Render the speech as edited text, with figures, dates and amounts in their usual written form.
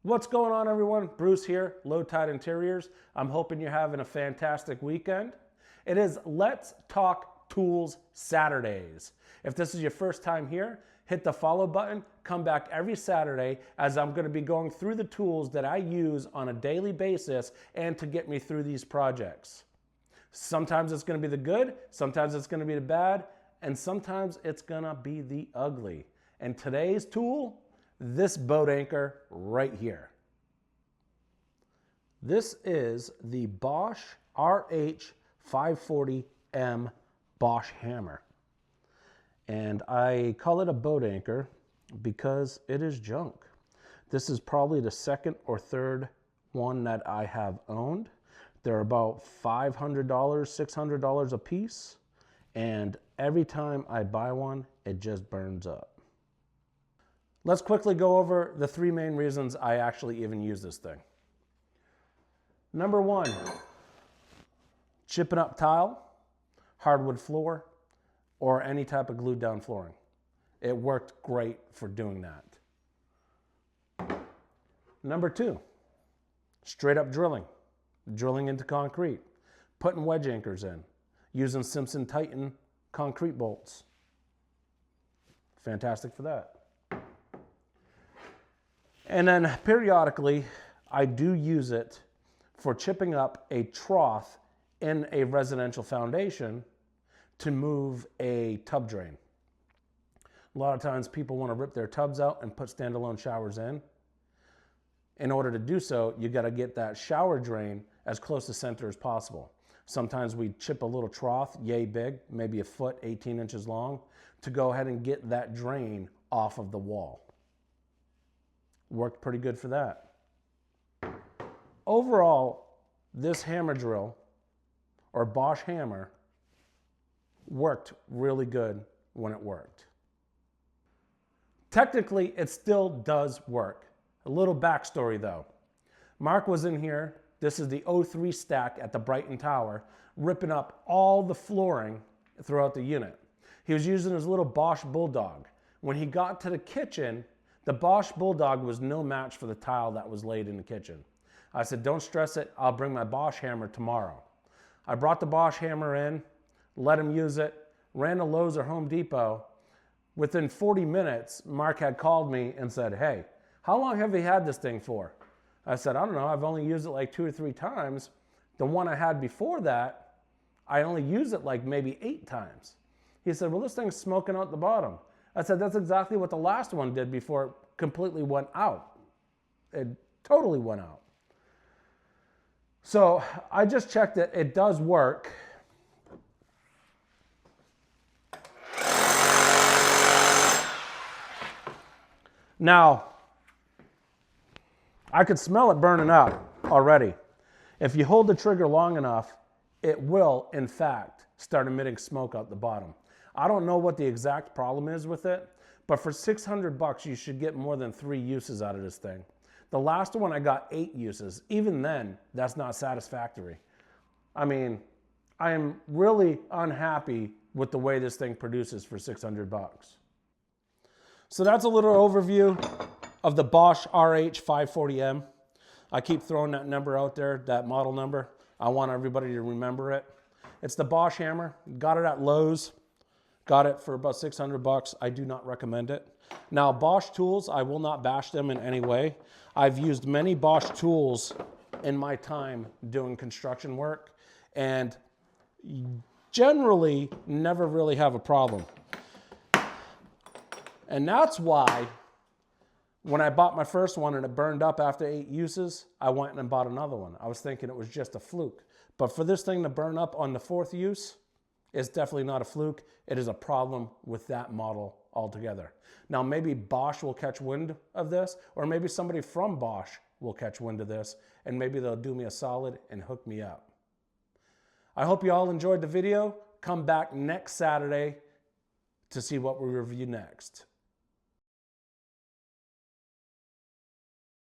What's going on, everyone? Bruce here, Low Tide Interiors. I'm hoping you're having a fantastic weekend. It is Let's Talk Tools Saturdays. If this is your first time here, hit the follow button. Come back every Saturday as I'm going to be going through the tools that I use on a daily basis and to get me through these projects. Sometimes it's going to be the good, sometimes it's going to be the bad, and sometimes it's going to be the ugly. And today's tool, this boat anchor right here. This is the Bosch RH540M BoschHammer. And I call it a boat anchor because it is junk. This is probably the second or third one that I have owned. They're about $500, $600 a piece. And every time I buy one, it just burns up. Let's quickly go over the three main reasons I actually even use this thing. Number one, chipping up tile, hardwood floor, or any type of glued down flooring. It worked great for doing that. Number two, straight up drilling into concrete, putting wedge anchors in, using Simpson Titan concrete bolts. Fantastic for that. And then periodically, I do use it for chipping up a trough in a residential foundation to move a tub drain. A lot of times people want to rip their tubs out and put standalone showers in. In order to do so, you got to get that shower drain as close to center as possible. Sometimes we chip a little trough, yay big, maybe a foot, 18 inches long, to go ahead and get that drain off of the wall. Worked pretty good for that. Overall, this hammer drill, or BoschHammer, worked really good when it worked. Technically, it still does work. A little backstory though. Mark was in here, this is the 03 stack at the Brighton Tower, ripping up all the flooring throughout the unit. He was using his little Bosch Bulldog. When he got to the kitchen, the Bosch Bulldog was no match for the tile that was laid in the kitchen. I said, don't stress it, I'll bring my BoschHammer tomorrow. I brought the BoschHammer in, let him use it, ran to Lowe's or Home Depot. Within 40 minutes, Mark had called me and said, hey, how long have you had this thing for? I said, I don't know, I've only used it like 2 or 3 times. The one I had before that, I only used it like maybe 8 times. He said, well, this thing's smoking out the bottom. I said, that's exactly what the last one did before it completely went out. It totally went out. So I just checked it. It does work. Now, I could smell it burning up already. If you hold the trigger long enough, it will, in fact, start emitting smoke out the bottom. I don't know what the exact problem is with it, but for $600, you should get more than 3 uses out of this thing. The last one, I got 8 uses. Even then, that's not satisfactory. I mean, I am really unhappy with the way this thing produces for $600. So that's a little overview of the Bosch RH540M. I keep throwing that number out there, that model number. I want everybody to remember it. It's the BoschHammer. Got it at Lowe's. Got it for about $600. I do not recommend it. Now, Bosch tools, I will not bash them in any way. I've used many Bosch tools in my time doing construction work and generally never really have a problem. And that's why when I bought my first one and it burned up after 8 uses, I went and bought another one. I was thinking it was just a fluke. But for this thing to burn up on the 4th use, it's definitely not a fluke. It is a problem with that model altogether. Now, maybe Bosch will catch wind of this, or maybe somebody from Bosch will catch wind of this, and maybe they'll do me a solid and hook me up. I hope you all enjoyed the video. Come back next Saturday to see what we review next.